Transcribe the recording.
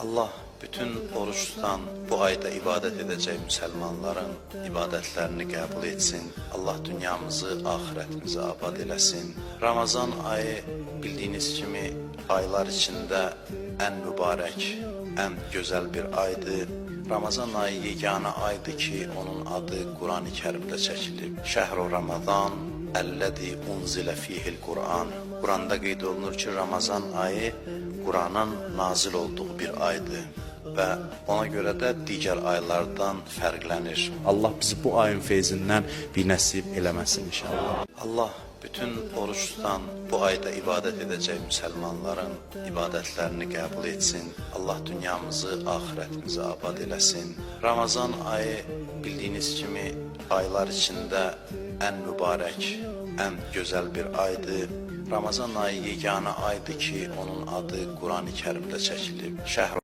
Allah bütün oruç tutan, bu ayda ibadət edəcək müsəlmanların ibadətlərini qəbul etsin. Allah dünyamızı, axirətimizi abad eləsin. Ramazan ayı bildiyiniz kimi aylar içində ən mübarək, ən gözəl bir aydır. Ramazan ayı yeganə aydır ki, onun adı Qurani Kərimdə çəkilib. Şəhru Ramazan əlləzi unzilə fihil Quran. Quranda qeyd olunur ki, Ramazan ayı Quranın nazil olduğu bir aydır və ona görə də digər aylardan fərqlənir. Allah bizi bu ayın feyzindən bir nəsib eləməsin inşallah. Allah bütün oruç tutan, bu ayda ibadət edəcək müsəlmanların ibadətlərini qəbul etsin. Allah dünyamızı, axirətimizi abad eləsin. Ramazan ayı bildiyiniz kimi aylar içində ən mübarək, ən gözəl bir aydır. Ramazan ayı yeganə aydır ki, onun adı Qurani Kərimdə çəkilib.